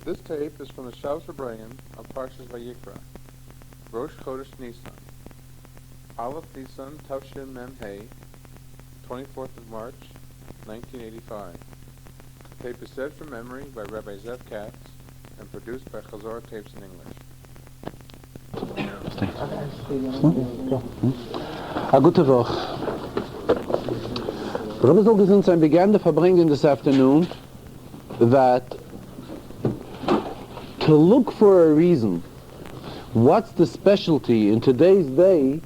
This tape is from the Shabbos Farbrengen of Parshas Vayikra, Rosh Chodesh Nisan, Aleph Nisan Tavshin Mem Hey, 24th of March, 1985. The tape is said from memory by Rabbi Zev Katz and produced by Chazarah Tapes in English. A gute Woche. Rabbi Zolgesinstein began the Farbrengen this afternoon that to look for a reason, what's the specialty in today's day,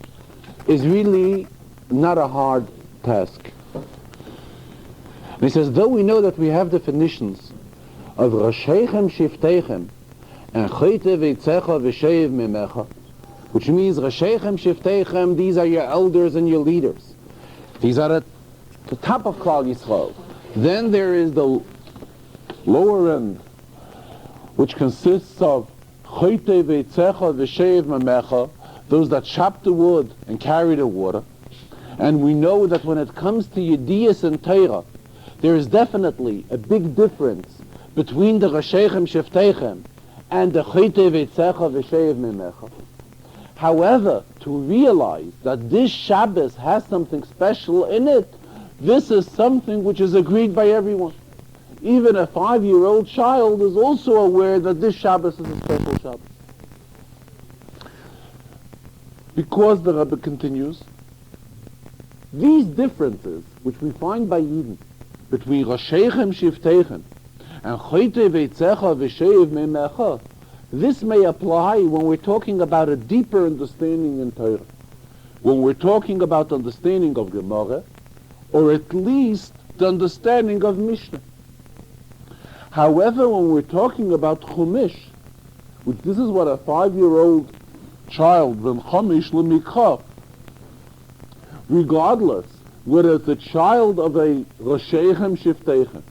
is really not a hard task. And he says, though we know that we have definitions of Rasheichem Shiftechem and Chote Veitzecha V'Sheiv Mimecha, which means Rasheichem Shiftechem, these are your elders and your leaders. These are at the top of Klal Yisrael. Then there is the lower end, which consists of Chote Veitzecha V'Sheiv Mimecha, those that chop the wood and carry the water. And we know that when it comes to Yediyas and Torah, there is definitely a big difference between the Rasheichem Shiftechem and the Chote Veitzecha V'Sheiv Mimecha. However, to realize that this Shabbos has something special in it, this is something which is agreed by everyone. Even a 5-year-old child is also aware that this Shabbos is a special Shabbos. Because the Rebbe continues, these differences which we find by Yidden between Rasheichem Shiftechem and Chote Veitzecha V'Sheiv Mimecha, this may apply when we're talking about a deeper understanding in Torah, when we're talking about understanding of Gemara, or at least the understanding of Mishnah. However, when we're talking about Chumash, which this is what a 5-year-old child, ben Chumash L'Mikha, regardless whether it's a child of a Rasheichem Shiftechem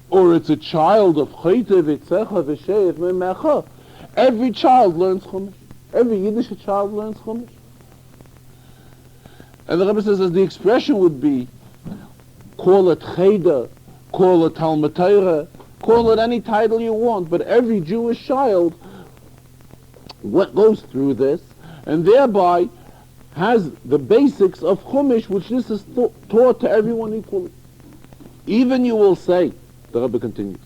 or it's a child of Chote Veitzecha V'Sheiv Mimecha, every child learns Chumash. Every Yiddish child learns Chumash. And the Rebbe says, as the expression would be, call it Cheder, call it Talmud Torah, call it any title you want, but every Jewish child goes through this, and thereby has the basics of Chumash, which this is taught to everyone equally. Even you will say, the Rebbe continues,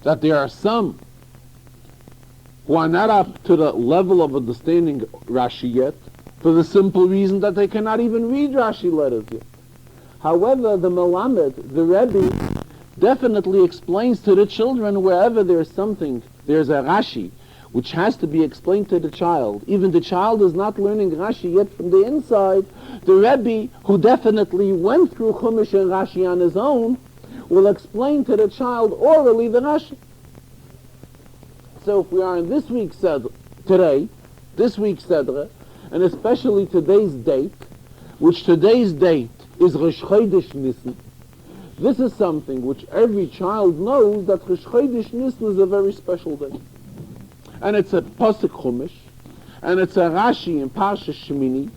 that there are some who are not up to the level of understanding Rashi yet, for the simple reason that they cannot even read Rashi letters yet. However, the Melamed, the Rebbe, definitely explains to the children wherever there's a Rashi, which has to be explained to the child. Even the child is not learning Rashi yet from the inside. The Rebbe, who definitely went through Chumash and Rashi on his own, will explain to the child orally the Rashi. So if we are in this week's Sedra, and especially today's date, which today's date is Rosh Chodesh Nisan, this is something which every child knows, that Rosh Chodesh Nisan is a very special day. And it's a Pasuk Chumash, and it's a Rashi in Parshas Shemini,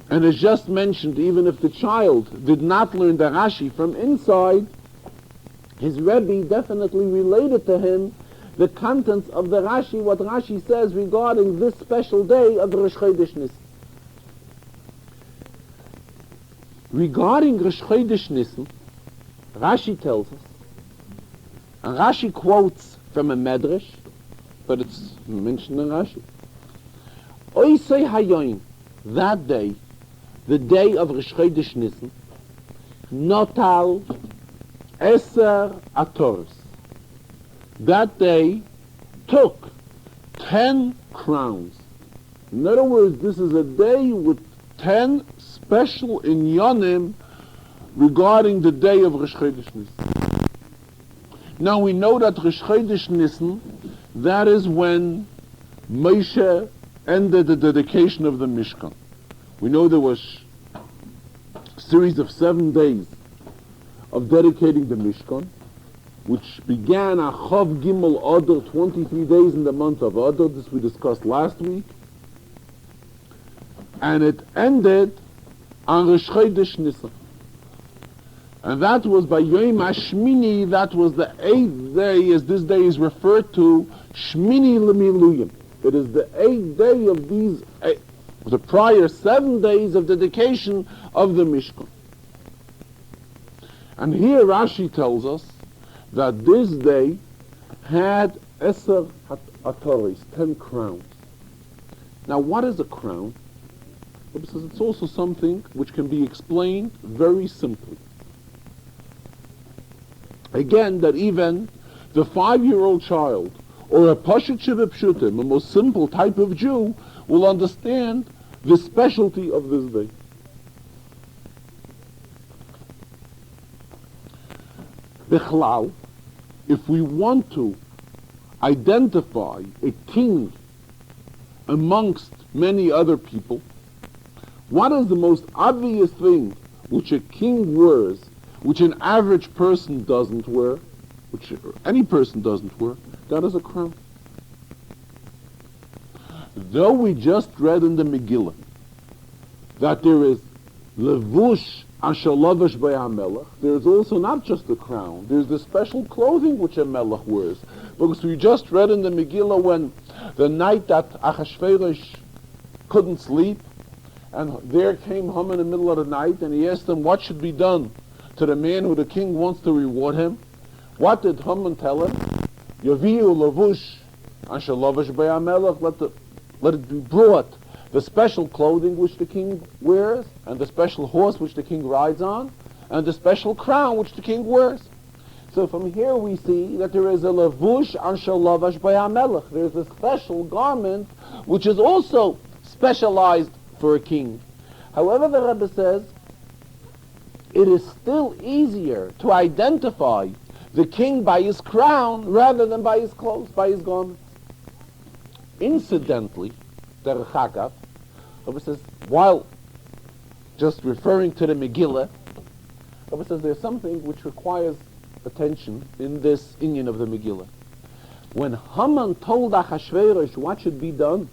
and it's just mentioned, even if the child did not learn the Rashi from inside, his Rebbe definitely related to him the contents of the Rashi, what Rashi says regarding this special day of Rosh Chodesh Nisan. Regarding Rosh Chodesh Nisan, Rashi tells us, and Rashi quotes from a Medrash, but it's mentioned in Rashi. Oisei Hayoim, that day, the day of Rosh Chodesh Nisan, Notal Eser Atoros. That day took 10 crowns. In other words, this is a day with 10 special inyanim regarding the day of Rosh Chodesh Nisan. Now we know that Rosh Chodesh Nisan, that is when Moshe ended the dedication of the Mishkan. We know there was a series of 7 days of dedicating the Mishkan, which began on Chav Gimel Adar, 23 days in the month of Adar. This we discussed last week. And it ended on Rosh Chodesh Nisan. And that was by Yom HaShmini, that was the 8th day, as this day is referred to, Shmini L'Miluyim. It is the 8th day of these, the prior 7 days of dedication of the Mishkan. And here Rashi tells us that this day had Eser Ataris, 10 crowns. Now what is a crown? Because it's also something which can be explained very simply. Again, that even the 5-year-old child, or a Pashut Shivah Pshutim, a most simple type of Jew, will understand the specialty of this day. Bichlal, if we want to identify a king amongst many other people, what is the most obvious thing which a king wears, which an average person doesn't wear, which any person doesn't wear? That is a crown. Though we just read in the Megillah that there is levush asher lavish by HaMelech, there is also not just a crown, there's the special clothing which a melech wears. Because we just read in the Megillah when the night that Achashverosh couldn't sleep, and there came Haman in the middle of the night, and he asked him what should be done to the man who the king wants to reward him. What did Haman tell him? Yaviu lavush asher lavish by HaMelech, let it be brought, the special clothing which the king wears, and the special horse which the king rides on, and the special crown which the king wears. So from here we see that there is a lavush asher lavish by HaMelech. There is a special garment which is also specialized for a king. However, the Rebbe says it is still easier to identify the king by his crown rather than by his clothes, by his garments. Incidentally, the Rechakav, Rebbe says, while just referring to the Megillah, Rebbe says there's something which requires attention in this inyan of the Megillah. When Haman told Achashverosh what should be done,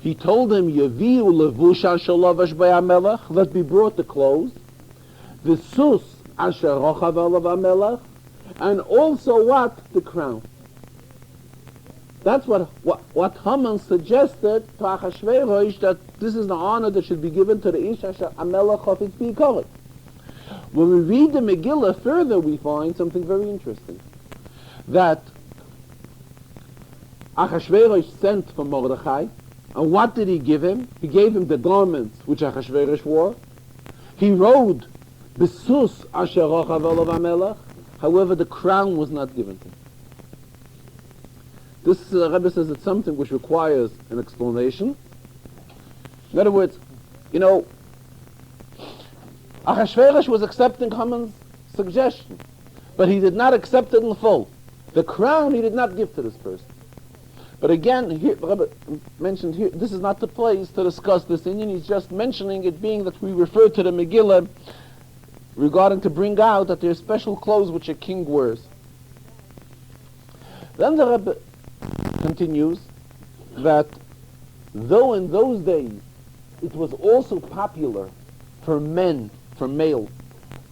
he told him, Yaviu levush asher lavish by HaMelech, that be brought the clothes, the sus asher rochav alav HaMelech, and also what? The crown. That's what Haman suggested to Achashverosh, that this is the honor that should be given to the ish asher HaMelech chafetz b'yikaret. When we read the Megillah further, we find something very interesting. That Achashverosh sent for Mordechai, and what did he give him? He gave him the garments which Achashverosh wore. He rode Besus asher rochav alav HaMelech. However, the crown was not given to him. This Rebbe says it's something which requires an explanation. In other words, Achashverosh was accepting Haman's suggestion, but he did not accept it in full. The crown he did not give to this person. But again, here, Rebbe mentioned here, this is not the place to discuss this Indian. He's just mentioning it, being that we refer to the Megillah regarding to bring out that there are special clothes which a king wears. Then the Rebbe continues that though in those days it was also popular for men, for males,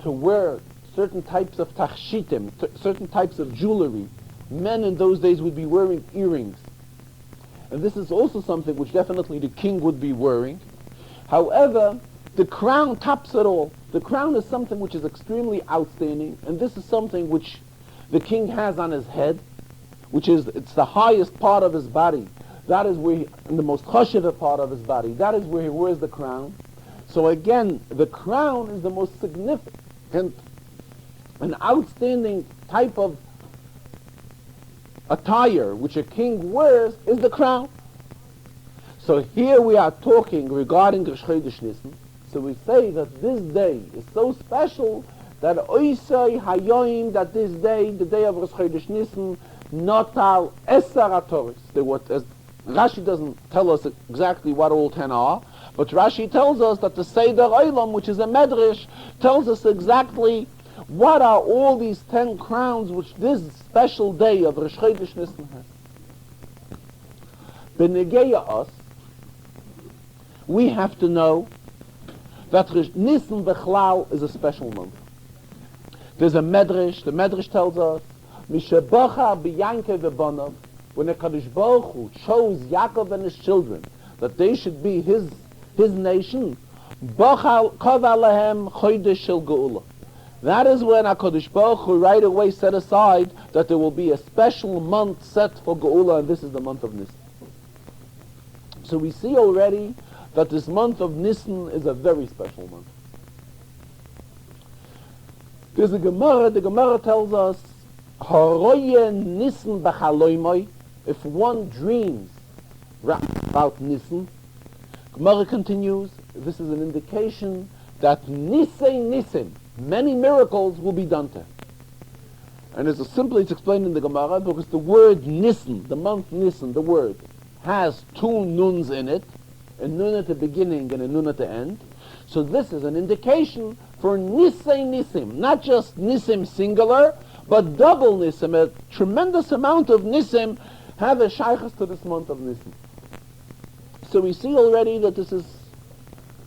to wear certain types of tachshitim, certain types of jewelry, men in those days would be wearing earrings. And this is also something which definitely the king would be wearing. However, the crown tops it all. The crown is something which is extremely outstanding, and this is something which the king has on his head, it's the highest part of his body. That is where and the most chashuv part of his body. That is where he wears the crown. So again, the crown is the most significant and outstanding type of attire which a king wears is the crown. So here we are talking regarding Rosh Chodesh Nisan. So we say that this day is so special that Oisei Hayoim, that this day, the day of Rosh Chodesh Nisan, Notal Eser HaToros. As Rashi doesn't tell us exactly what all 10 are, but Rashi tells us that the Seder Olam, which is a Medrash, tells us exactly what are all these 10 crowns which this special day of Rosh Chodesh Nisan has. B'negeya us, we have to know that Nisan Bechlal is a special month. There's a medrash. The medrash tells us, Mishabacha b'Yankev v'Banav, when the Kadosh Baruch Hu chose Yaakov and his children that they should be his nation, Bachal Kav Alehem Chodesh Shel Geula. That is when HaKadosh Baruch Hu right away set aside that there will be a special month set for Geula, and this is the month of Nisan. So we see already that this month of Nisan is a very special month. There's a Gemara. The Gemara tells us, Haroye Nisan b'chaloymoi. If one dreams about Nisan, Gemara continues, this is an indication that Nisim, many miracles will be done to him. And it's explained in the Gemara because the word Nisan, the month Nisan, the word, has two nuns in it, a nun at the beginning and a nun at the end. So this is an indication for Nisim, not just Nisim singular, but double Nisim, a tremendous amount of Nisim have a shaykhs to this month of Nisan. So we see already that this is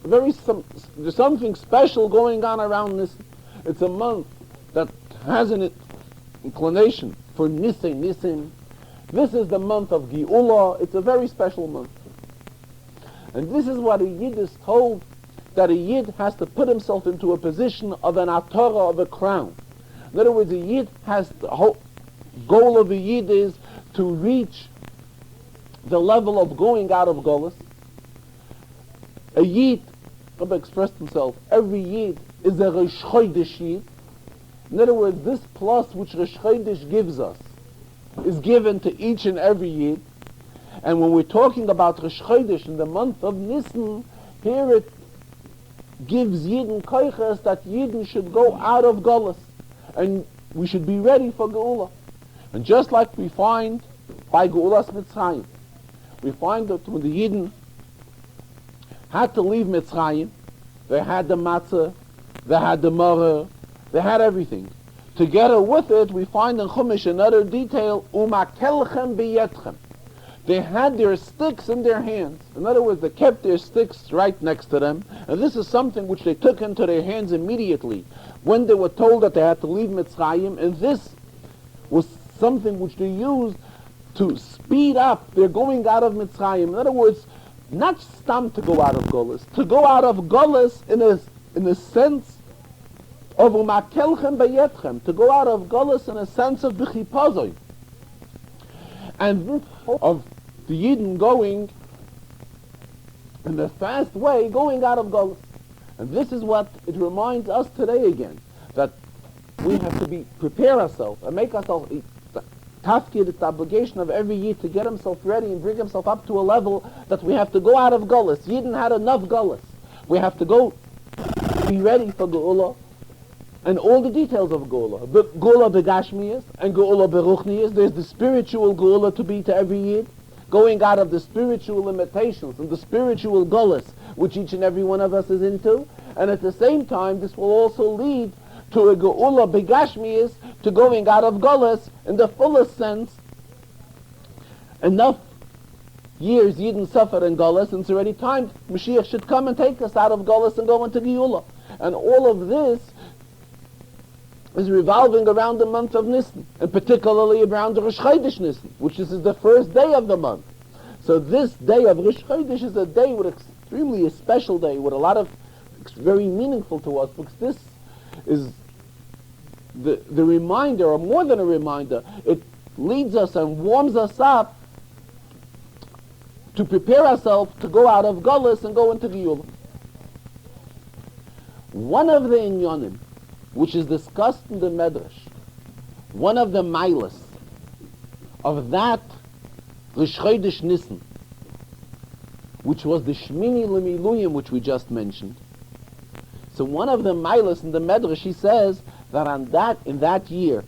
there's something special going on around Nisan. It's a month that has an inclination for Nisim. This is the month of Geula. It's a very special month. And this is what a Yid is told, that a Yid has to put himself into a position of an atara, of a crown. In other words, a Yid has, the whole goal of a Yid is to reach the level of going out of Golus. A Yid, Rabbi expressed himself, every Yid is a Rosh Chodesh Yid. In other words, this plus which Rosh Chodesh gives us is given to each and every Yid. And when we're talking about Rosh Chodesh in the month of Nisan, here it gives Yidden koiches that Yidden should go out of Golus. And we should be ready for Geula. And just like we find by Geulas Mitzrayim, we find that when the Yidden had to leave Mitzrayim, they had the matzah, they had the maror, they had everything. Together with it, we find in Chumash another detail, umakelchem biyetchem. They had their sticks in their hands. In other words, they kept their sticks right next to them. And this is something which they took into their hands immediately when they were told that they had to leave Mitzrayim. And this was something which they used to speed up their going out of Mitzrayim. In other words, not stam to go out of Golus, to go out of Golus in a sense of umakelchem bayetchem, to go out of Golus in a sense of b'chipazoi. And this of the Yidden going in a fast way, going out of Golus. And this is what it reminds us today again, that we have to prepare ourselves and make ourselves tafkid. It's the obligation of every Yid to get himself ready and bring himself up to a level that we have to go out of Golus. Yidden had enough Golus. We have to go be ready for Geula and all the details of Geula. Geula begashmiyas and Geula beruchniyas. There's the spiritual Geula to be to every Yid, going out of the spiritual limitations and the spiritual Golus which each and every one of us is into. And at the same time, this will also lead to a Geula begashmiyas, to going out of Golus in the fullest sense. Enough years Yidden suffer in Golus, and it's already time Mashiach should come and take us out of Golus and go into Geula. And all of this is revolving around the month of Nisan, and particularly around the Rosh Chodesh Nisan, which is the first day of the month. So this day of Rosh Chodesh is a day with extremely a special day, with a lot of very meaningful to us, because this is the reminder, or more than a reminder, it leads us and warms us up to prepare ourselves to go out of Golus and go into Geula. One of the inyanim which is discussed in the Medrash, one of the milas of that Rosh Chodesh Nisan, which was the Shmini Lemiluyim which we just mentioned. So one of the milas in the Medrash, he says that in that year,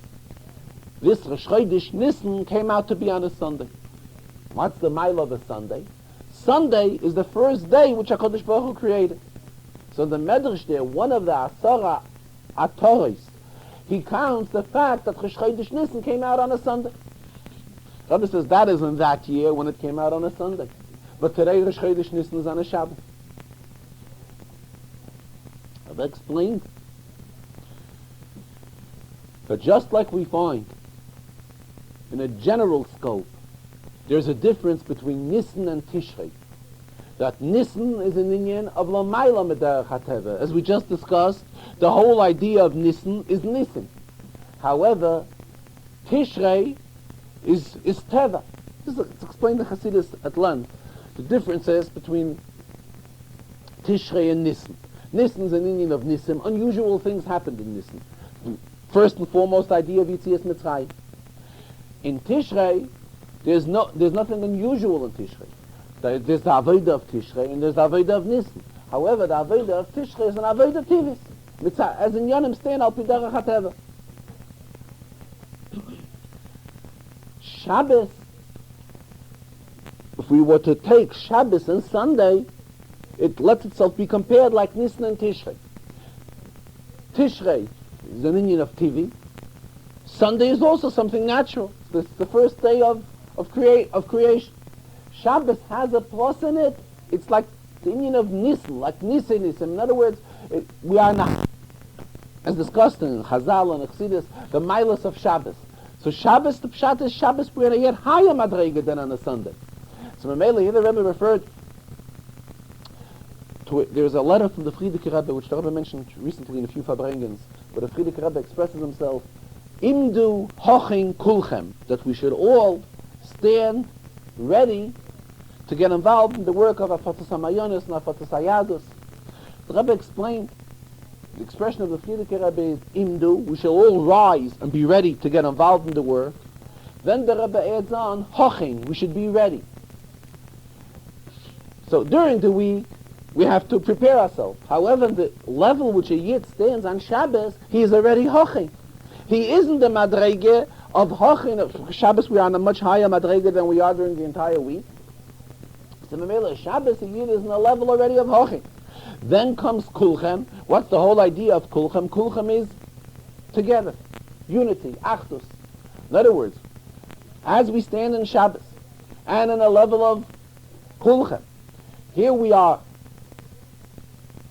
this Rosh Chodesh Nisan came out to be on a Sunday. What's the mile of a Sunday? Sunday is the first day which HaKadosh Baruch Hu created. So the Medrash there, one of the Asara Atoris, he counts the fact that Rosh Chodesh Nisan came out on a Sunday. Rabbi says that is in that year when it came out on a Sunday. But today Rosh Chodesh Nisan is on a Shabbos. I've explained But just like we find in a general scope, there's a difference between Nisan and Tishrei. That Nisan is an inyan of Lamayla Mederach HaTeva. As we just discussed, the whole idea of Nisan is Nisan. However, Tishrei is Teva. This is explained in Hasidus at length. The differences between Tishrei and Nisan. Nisan is an inyan of Nisan. Unusual things happened in Nisan. First and foremost, idea of Yitzias Mitzrayim. In Tishrei, there's nothing unusual in Tishrei. There's the Avodah of Tishrei and there's the Avodah of Nisan. However, the Avodah of Tishrei is an Avodah Tivis. As in Yonim Stein al Piderach HaTeva. Shabbos, if we were to take Shabbos and Sunday, it lets itself be compared like Nisan and Tishrei. Tishrei is an inyan of TV. Sunday is also something natural. It's the first day of creation. Shabbos has a plus in it. It's like the inyan of Nisan, like Nisan. In other words, we are not, as discussed in Chazarah and Chassidus, the milas of Shabbos. So Shabbos, the pshat is Shabbos, we're in a yet higher madrega than on a Sunday. So Mamela, here the Rebbe referred to it. There's a letter from the Frierdiker Rebbe, which the Rebbe mentioned recently in a few Farbrengens, where the Frierdiker Rebbe expresses himself, Imdu hochin kulchem, that we should all stand ready to get involved in the work of Afatas HaMayonis and Afatas HaYadus. The Rebbe explained, the expression of the Frierdiker Rebbe is Imdu, we shall all rise and be ready to get involved in the work. Then the Rebbe adds on, hochin, we should be ready. So during the week, we have to prepare ourselves. However, the level which a Yid stands on Shabbos, he is already hochin. He isn't the madrege of hochin. Of Shabbos, we are on a much higher madrege than we are during the entire week. So Mamela, Shabbos, a Yid is in a level already of hochin. Then comes kulchem. What's the whole idea of kulchem? Kulchem is together, unity, achdus. In other words, as we stand in Shabbos and in a level of kulchem, here we are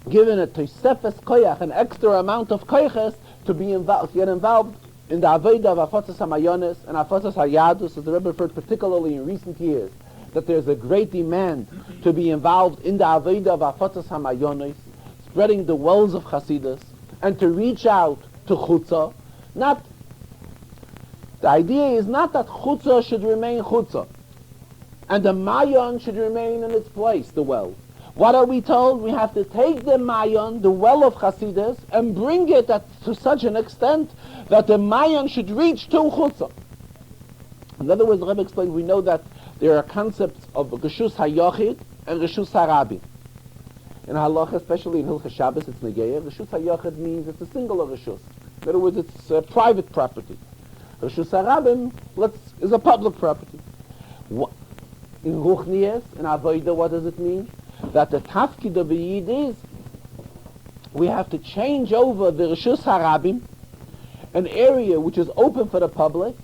given a tosefes koyach, an extra amount of koyches to get involved in the avodah of Afatas HaMayonis and Afatas HaYadus, as the Rebbe referred particularly in recent years, that there's a great demand to be involved in the avodah of Afatas HaMayonis, spreading the wells of Chasidus, and to reach out to Chutzah. The idea is not that Chutzah should remain Chutzah, and the Mayon should remain in its place, the well. What are we told? We have to take the Mayon, the well of Chasidus, and bring it to such an extent that the Mayon should reach to Chutzah. In other words, the Rebbe explained, we know that there are concepts of Reshus HaYochid and Reshus HaRabim. In Halacha, especially in Hilchas Shabbos, it's Negeya. Reshus HaYochid means it's a singular Reshus. In other words, it's private property. Reshus HaRabim is a public property. In Ruchnias, in Avodah, what does it mean? That the tafkid of a Yid is, we have to change over the Reshus HaRabim, an area which is open for the public,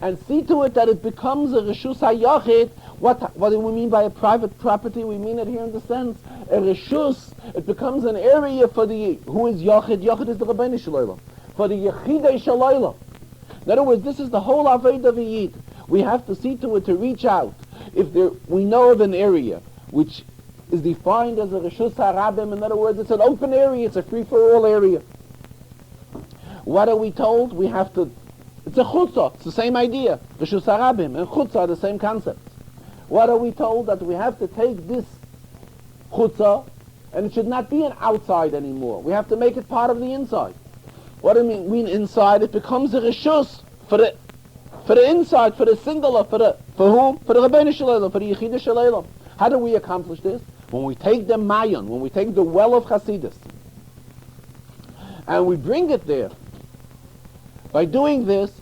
and see to it that it becomes a Reshus HaYochid. What do we mean by a private property? We mean it here in the sense, a Reshus, it becomes an area for the, who is Yochid? Yochid is the Rabbeinu Shalom. For the Yechidei Shalom. In other words, this is the whole Avodah of a Yid. We have to see to it to reach out. We know of an area which is defined as a Reshus HaRabim, in other words, it's an open area, it's a free-for-all area. What are we told? We have to, it's a chutzah, it's the same idea. Reshus HaRabim and chutzah are the same concept. What are we told? That we have to take this chutzah, and it should not be an outside anymore. We have to make it part of the inside. What do I mean inside? It becomes a Reshus for the inside, for the singular, for whom? For the Rabbeinu Shalom, for the Yechidei Shalom. How do we accomplish this? When we take the Mayon, when we take the well of Chasidus, and we bring it there. By doing this,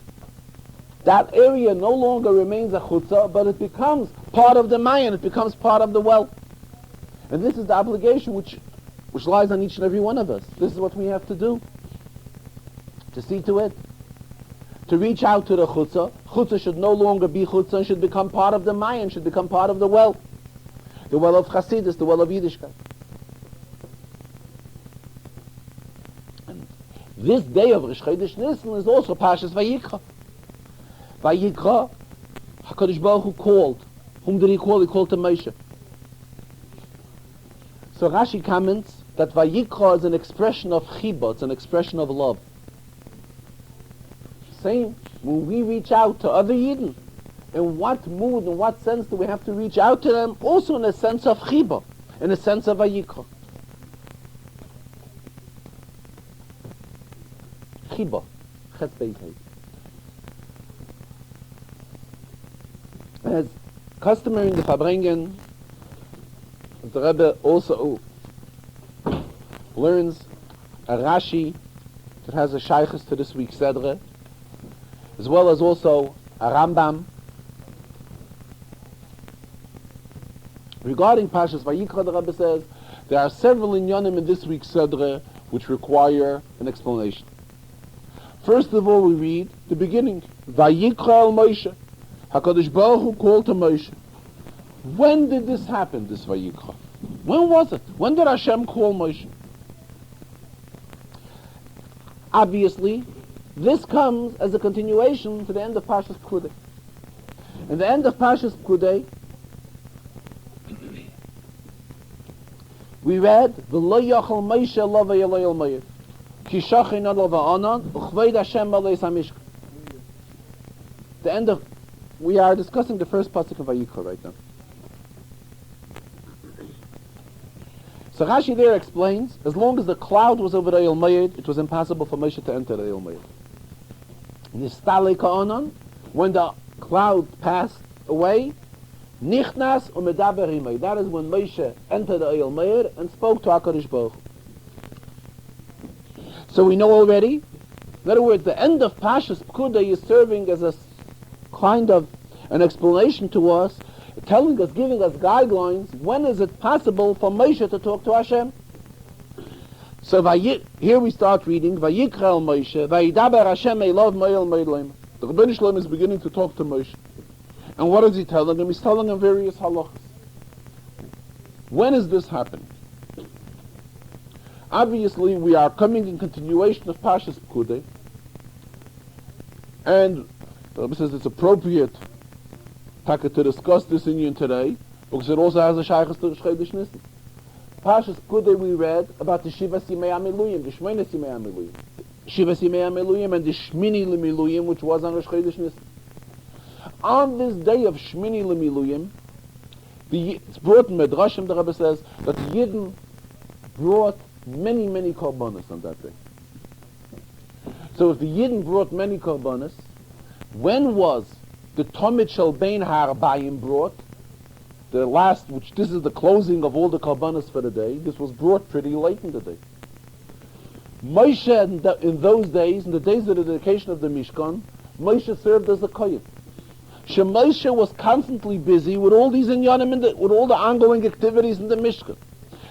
that area no longer remains a chutzah, but it becomes part of the Mayon, it becomes part of the well. And this is the obligation which lies on each and every one of us. This is what we have to do. To see to it, to reach out to the chutzah. Chutzah should no longer be chutzah, and should become part of the Mayon, should become part of the well. The well of Chasidus, the well of Yiddishkeit. And This day of Rosh Chodesh Nisan is also Parshas Vayikra. Vayikra, HaKadosh Baruch Hu called. Whom did he call? He called to Moshe. So Rashi comments that Vayikra is an expression of Chiba, it's an expression of love. Same, when we reach out to other Yidden, in what mood, in what sense do we have to reach out to them? Also in a sense of Chiba, in a sense of Vayikra. Chiba, Ches Beis Hey. As customary in the Farbrengen, the Rebbe also learns a Rashi that has a shaykhus to this week's Sedre, as well as also a Rambam. Regarding Parshas Vayikra, the Rebbe says, there are several inyanim in this week's Sedre which require an explanation. First of all, we read the beginning, Vayikra el Moshe. HaKadosh Baruch Hu called to Moshe. When did this happen, this Vayikra? When was it? When did Hashem call Moshe? Obviously, this comes as a continuation to the end of Parshas Pekudei. In the end of Parshas Pekudei, we read, V'lo yachal Moshe lo v'yeloi el Moed, ki shachin ad lo v'anan, u'chveid Hashem aleis hamishkan. The end of, we are discussing the first pasuk of Vayikra right now. So Rashi there explains, as long as the cloud was over the Eil Moed, it was impossible for Moshe to enter the Eil Moed. Nistale ka'anan, when the cloud passed away, nichnas u'medaber himay. That is when Moshe entered the Eil Moed and spoke to HaKadosh Baruch Hu. So we know already, in other words, the end of Parshas Pekudei is serving as a kind of an explanation to us, telling us, giving us guidelines, when is it possible for Moshe to talk to Hashem? So here we start reading, Vayikra el Moshe, Vayidaber Hashem elov mo'el mo'elim. The Rebbeinu Shalom is beginning to talk to Moshe. And what is he telling him? He's telling him various halachas. When is this happening? Obviously, we are coming in continuation of Parshas Pekudei, and the Rebbe says it's appropriate to discuss this inyan today, because it also has a shaykhus to Rosh Chodesh Nisan. Parshas Pekudei we read about the Shivas Yimei HaMiluyim, the Shmoines Yimei HaMiluyim. Shivas Yimei HaMiluyim and the Shmini L'Miluyim, which was on Rosh Chodesh Nisan. On this day of Shmini L'Miluyim, it's brought in Medrashim, the Rebbe says, that the Yidden brought many, many korbanos on that day. So if the Yidden brought many korbanos, when was the Tomid Shel Bein HaArbayim brought? The last, which this is the closing of all the korbanos for the day. This was brought pretty late in the day. Moshe, in those days, in the days of the dedication of the Mishkan, Moshe served as a kohen. Moshe was constantly busy with all these inyanim, with all the ongoing activities in the Mishkan.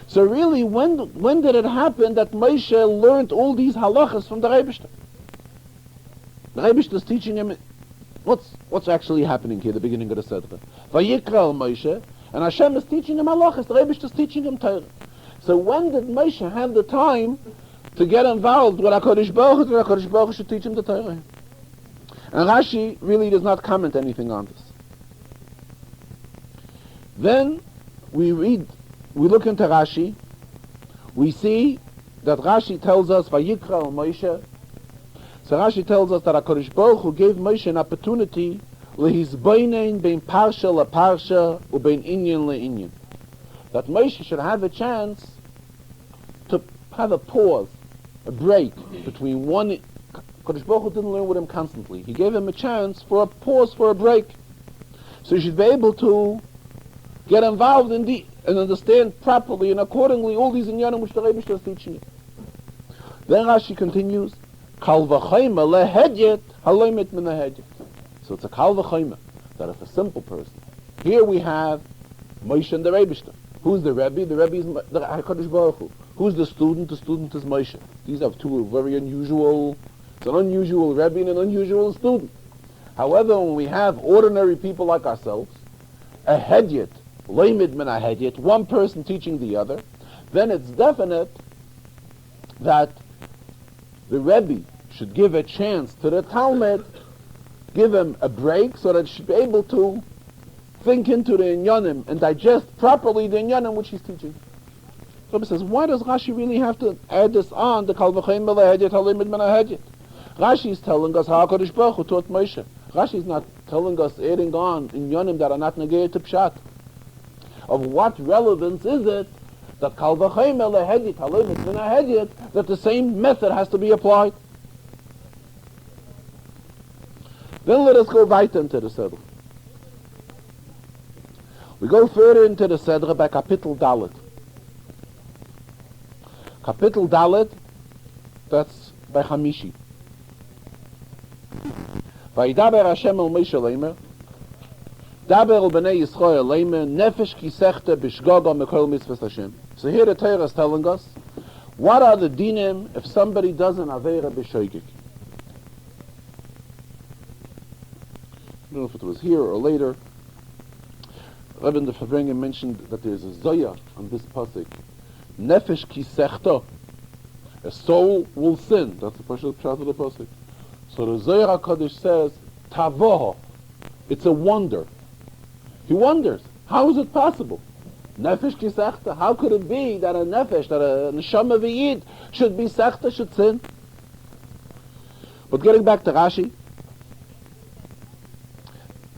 So really, when did it happen that Moshe learned all these halachas from the Rebbeinu? The Rebbeinu is teaching him. What's actually happening here, the beginning of the Sedra? Vayikra el Moshe, and Hashem is teaching him halachas, the Rebbe is teaching him Torah. So when did Moshe have the time to get involved with HaKadosh Baruch Hu, HaKadosh Baruch Hu should teach him the Torah? And Rashi really does not comment anything on this. Then we look into Rashi, we see that Rashi tells us, Vayikra el Moshe. So Rashi tells us that HaKadosh Baruch Hu gave Moshe an opportunity lehizboinen bein parsha la parsha ubein inyan le inyan. That Moshe should have a chance to have a pause, a break between one. HaKadosh Baruch Hu didn't learn with him constantly. He gave him a chance for a pause, for a break. So he should be able to get involved in and understand properly and accordingly all these inyanim which the Rebbe is teaching him. Then Rashi continues, Kal v'chayma lehedyet haloymit min hadyet. So it's a kal v'chayma, that if a simple person. Here we have Moshe and the Rebbe. Who's the Rebbe? The Rebbe is the HaKadosh Baruch Hu. Who's the student? The student is Moshe. These are two very unusual. It's an unusual Rebbe and an unusual student. However, when we have ordinary people like ourselves, a hedyet, loymit min hadyet, one person teaching the other, then it's definite that the Rebbe should give a chance to the Talmud, give him a break so that he should be able to think into the inyanim and digest properly the inyanim which he's teaching. The Rebbe says, why does Rashi really have to add this on? The Kal v'chein b'lehedjet halimid min hahedjet. Rashi is telling us how HaKadosh Baruch Hu taught Moshe. Rashi is not telling us adding on inyanim that are not negayed to pshat. Of what relevance is it that Kal v'chein b'lehedjet halimid min hahedjet, that the same method has to be applied? Then let us go weiter into the Sedra. We go further into the Sedra by Kapitel Dalet. Kapitel Dalet, that's by Hamishi. Vayidaber Hashem el Moshe leimer, daber el bnei Yisrael leimer, nefesh ki sechte b'shgoga mekol mitzvahs Hashem. So here the Torah is telling us, what are the dinim if somebody does an avera b'shoigig? I don't know if it was here or later. Rebbe in the Farbrengen mentioned that there is a zoya on this pasuk. Nefesh ki sechta. A soul will sin. That's the first pshat of the pasuk. So the Zohar HaKadosh says, Tavoha. It's a wonder. He wonders, how is it possible? Nefesh ki sechta. How could it be that a nefesh, that a neshama v'yid should be sechta, should sin? But getting back to Rashi,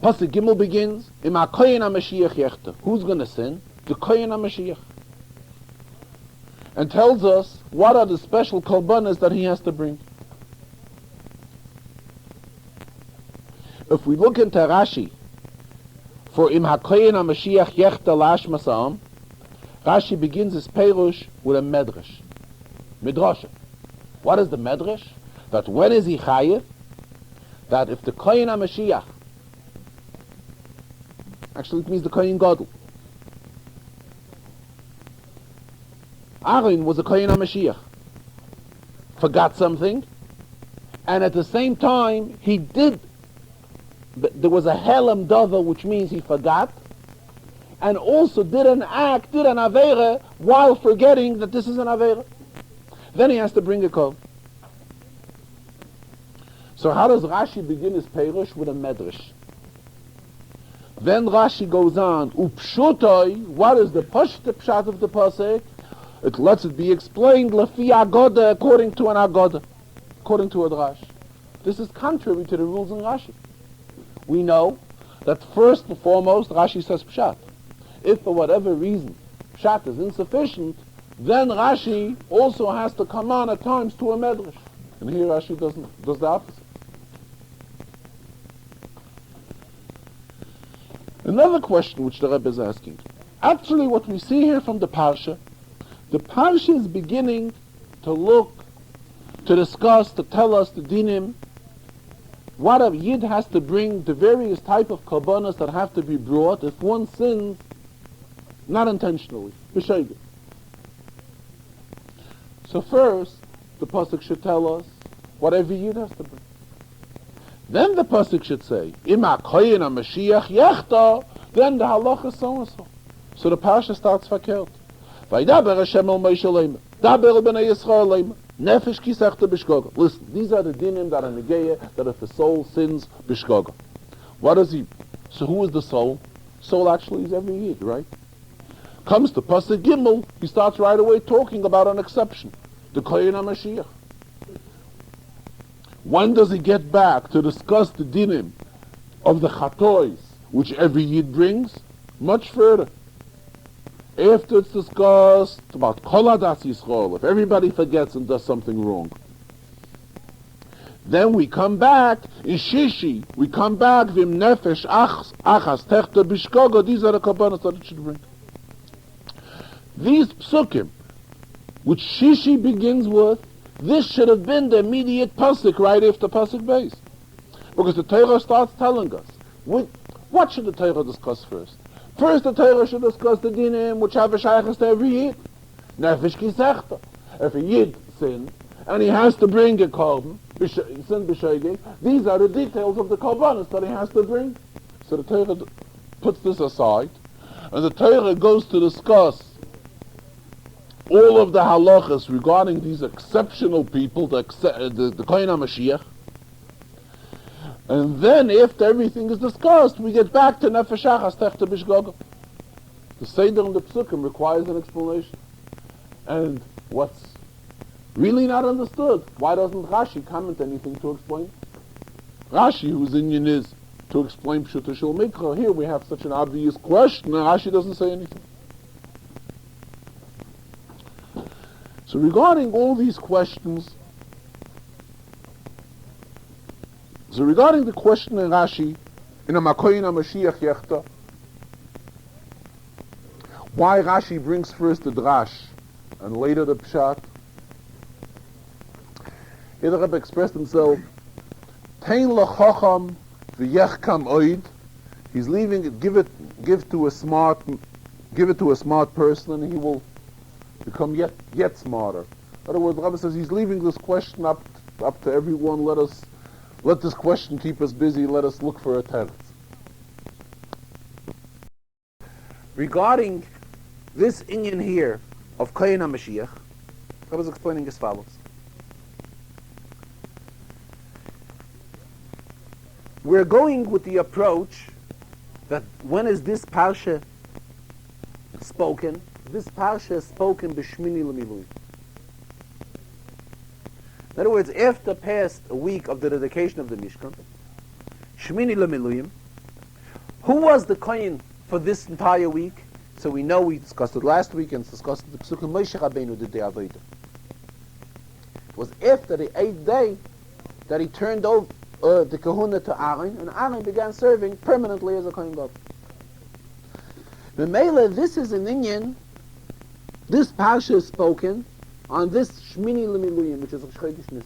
Pasuk Gimel begins, Im HaKoyin HaMashiach Yechta. Who's going to sin? The Koyin HaMashiach. And tells us what are the special korbanos that he has to bring. If we look into Rashi, for Im HaKoyin HaMashiach Yechta Lash Masa'am, Rashi begins his Perush with a Medrash. Midrasha. What is the Medrash? That when is he chayiv? That if the Koyin HaMashiach, actually it means the Koyin Gadol. Aaron was a Koyin HaMashiach. Forgot something, and at the same time he did, there was a Helam Dava, which means he forgot, and also did an act, did an Aveira, while forgetting that this is an Aveira. Then he has to bring a kol. So how does Rashi begin his Perush? With a Medrash. Then Rashi goes on, Upshutoi, what is the pshat of the pasuk? It lets it be explained, Lafi Agoda, according to an Agoda, according to a Drash. This is contrary to the rules in Rashi. We know that first and foremost, Rashi says pshat. If for whatever reason pshat is insufficient, then Rashi also has to come on at times to a medrash. And here Rashi does the opposite. Another question which the Rebbe is asking. Actually, what we see here from the Parsha is beginning to look, to discuss, to tell us the dinim, what a yid has to bring, the various type of korbanos that have to be brought if one sins not intentionally, b'shogeg. So first, the pasuk should tell us what every yid has to bring. Then the pasuk should say, Im HaKoyin HaMashiach Yechta, then the halacha is so and so. So the parsha starts verkehrt. Vayidaber Hashem el Moshe leimer, daber el bnei Yisrael leimer, nefesh ki sechta b'shgoga. Listen, these are the dinim that are negeya, that if the soul sins b'shgoga. What is he? So who is the soul? Soul actually is every yid, right? Comes to pasuk Gimel, he starts right away talking about an exception, the Koyin HaMashiach. When does he get back to discuss the dinim of the chatois, which every yid brings? Much further. After it's discussed about kol hadas Yisrael, if everybody forgets and does something wrong. Then we come back in Shishi, we come back vim nefesh achas techter bishkoga. These are the korbanos that it should bring. These psukim, which Shishi begins with, this should have been the immediate pasuk right after pasuk base, because the Torah starts telling us what should the Torah discuss first. First, the Torah should discuss the dinim which have a shaychus to every yid. Nefesh ki sechta. If a yid sins and he has to bring a korban, sin b'shogeg, these are the details of the korbanos that he has to bring. So the Torah puts this aside, and the Torah goes to discuss all of the halachas regarding these exceptional people, the Kohen HaMashiach. And then, after everything is discussed, we get back to Nefesh Achas Techte Bishgoga. The Seder and the Psukim requires an explanation. And what's really not understood, why doesn't Rashi comment anything to explain? Rashi, whose inyan is to explain Pshuta Shel Mikra, here we have such an obvious question, and Rashi doesn't say anything. So regarding all these questions, regarding the question in Rashi, in a Makoyin HaMashiach Yechta, why Rashi brings first the Drash and later the Pshat, here the Rebbe expressed himself, Tein lechacham v'yechkam oid. He's leaving it, give it to a smart person, and he will become yet smarter. In other words, the Rebbe says he's leaving this question up to everyone. Let this question keep us busy. Let us look for a teretz. Regarding this inyan here of Kohen HaMashiach, I was explaining as follows. We're going with the approach that when is this parsha spoken? This parsha is spoken b'shmini l'milui. In other words, after past a week of the dedication of the Mishkan, shmini l'miluyim, who was the kohen for this entire week? So we know we discussed it last week and discussed the Psukim Moshe Rabbeinu did the Avodah. It was after the 8th day that he turned over the kahuna to Aaron, and Aaron began serving permanently as a kohen gadol. The Mele, this is an inyan. This parsha is spoken on this Shmini L'Miluyim, which is a Chodesh Nisan.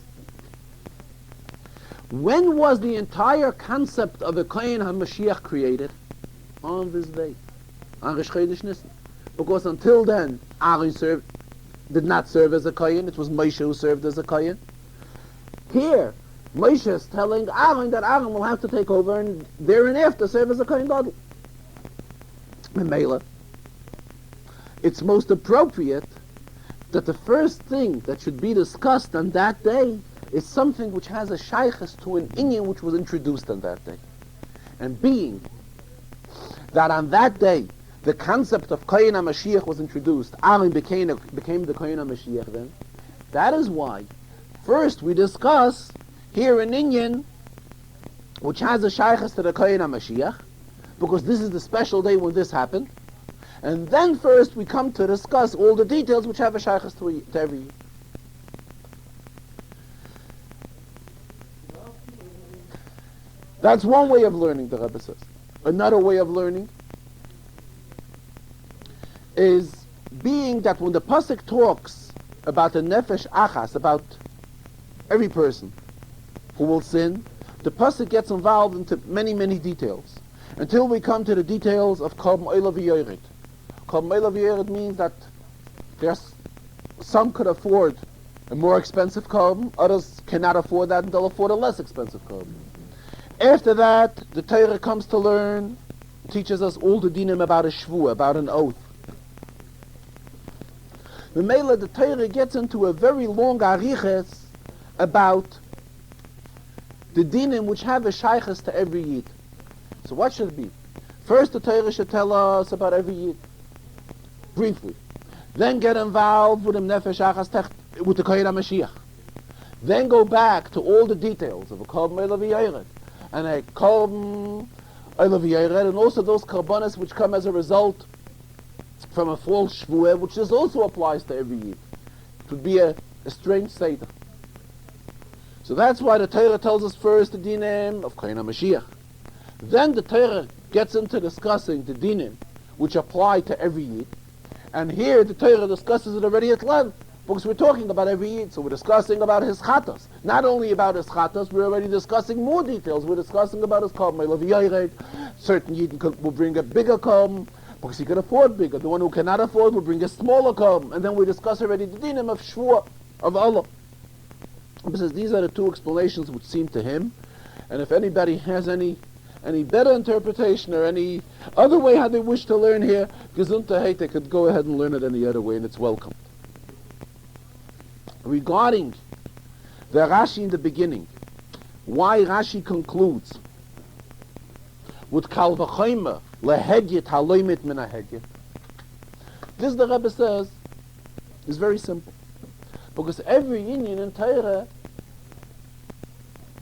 When was the entire concept of a Kohen HaMashiach created? On this day, on Rosh Chodesh Nisan. Because until then, Aaron did not serve as a Kohen. It was Moshe who served as a Kohen. Here, Moshe is telling Aaron that Aaron will have to take over and thereafter serve as a Kohen Gadol. Mele, it's most appropriate that the first thing that should be discussed on that day is something which has a shaykhus to an inyan which was introduced on that day. And being that on that day the concept of Kohen HaMashiach was introduced, Aaron became the Kohen HaMashiach then, that is why first we discuss here an inyan which has a shaykhus to the Kohen HaMashiach, because this is the special day when this happened. And then first we come to discuss all the details which have a shaykhus to every year. That's one way of learning, the Rebbe says. Another way of learning is being that when the Pasuk talks about the Nefesh Achas, about every person who will sin, the Pasuk gets involved into many, many details, until we come to the details of Korban Oila V'Yored. Korban Oila V'Yored means that some could afford a more expensive korban, others cannot afford that and they'll afford a less expensive korban. After that, the Torah comes to learn, teaches us all the dinim about a shvu, about an oath. The Mele, the Torah gets into a very long ariches about the dinim which have a shaykhus to every yid. So what should it be? First the Torah should tell us about every yid, briefly. Then get involved with the Nefesh Achas with the Kohen HaMashiach. Then go back to all the details of a Korban Oila V'Yored and a Korban Oila V'Yored, and also those Karbanos which come as a result from a false Shvuah, which this also applies to every yid. It would be a strange Seder. So that's why the Torah tells us first the dinim of Kohen HaMashiach. Then the Torah gets into discussing the dinim which apply to every yid. And here the Torah discusses it already at length, because we're talking about every yid. So we're discussing about his chatas. Not only about his chatas, we're already discussing more details. We're discussing about his korban Oila V'Yored. Certain yid will bring a bigger korban, because he can afford bigger. The one who cannot afford will bring a smaller korban. And then we discuss already the dinim of shvuah, of Allah. Because these are the two explanations which seem to him. And if anybody has any better interpretation or any other way how they wish to learn here, gesundheit, they could go ahead and learn it any other way, and it's welcome. regarding the Rashi in the beginning, why Rashi concludes with Kal V'Chomer lehedyet haloymit min hahedyet. This, the Rebbe says, is very simple. Because every Indian in Torah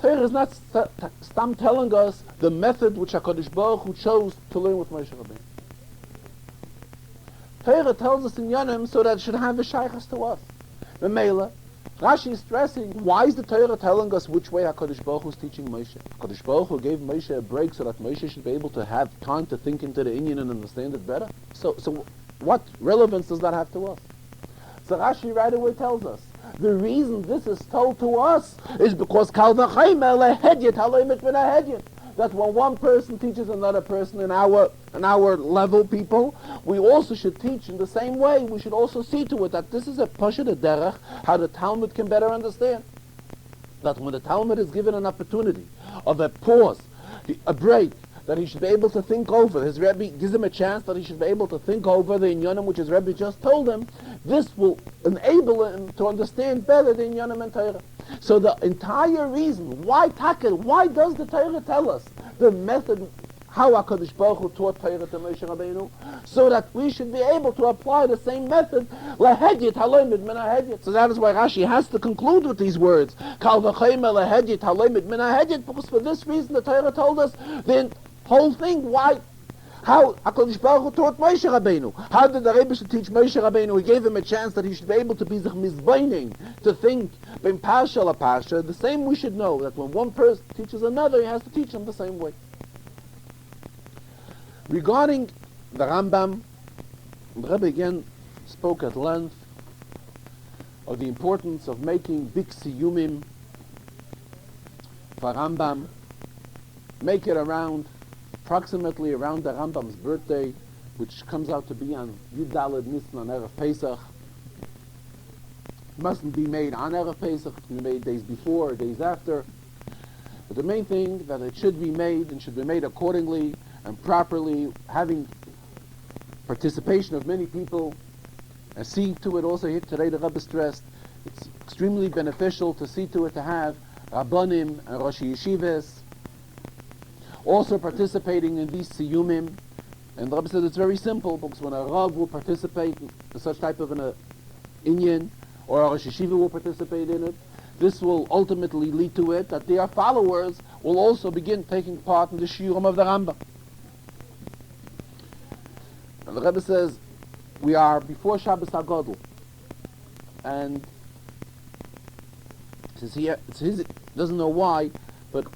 is not stam telling us the method which HaKadosh Baruch Hu chose to learn with Moshe Rabbeinu. Torah tells us in Yonim so that it should have a shaychus to us. The Mela, Rashi is stressing, why is the Torah telling us which way HaKadosh Baruch Hu is teaching Moshe? HaKadosh Baruch Hu gave Moshe a break so that Moshe should be able to have time to think into the Indian and understand it better. So what relevance does that have to us? So Rashi right away tells us, the reason this is told to us is because Kal V'Chomer lehedyet haloymit min hahedyet. That when one person teaches another person in our level people, we also should teach in the same way. We should also see to it that this is a pasha de derech, how the Talmud can better understand. That when the Talmud is given an opportunity of a pause, a break, that he should be able to think over. His Rebbe gives him a chance that he should be able to think over the inyanim which his Rebbe just told him. This will enable him to understand better the inyanim and Torah. So the entire reason, why does the Torah tell us the method, how HaKadosh Baruch Hu taught Torah to Moshe Rabbeinu, so that we should be able to apply the same method, lehedyet haloymit min hahedyet. So that is why Rashi has to conclude with these words, Kal V'Chomer lehedyet haloymit min hahedyet, because for this reason the Torah told us the whole thing, how HaKadosh Baruch Hu taught Moshe Rabbeinu. How did the Rebbe teach Moshe Rabbeinu? He gave him a chance that he should be able to be mizbaining, to think, ben parsha la parsha. The same we should know, that when one person teaches another, he has to teach him the same way. Regarding the Rambam, the Rebbe again spoke at length of the importance of making big siyumim for Rambam. Make it approximately around the Rambam's birthday, which comes out to be on Yud Daled Nisan on Erev Pesach. It mustn't be made on Erev Pesach, it can be made days before or days after. But the main thing that it should be made, and should be made accordingly and properly, having participation of many people, and seeing to it also here today the Rebbe stressed, it's extremely beneficial to see to it to have Rabbanim and Rosh Yeshivas also participating in these siyumim. And the Rebbe said it's very simple, because when a Rav will participate in such type of an inyan, or a Rosh Yeshiva will participate in it, this will ultimately lead to it that their followers will also begin taking part in the shiurim of the Rambam. And the Rebbe says, we are before Shabbos HaGadol, and since he doesn't know why, but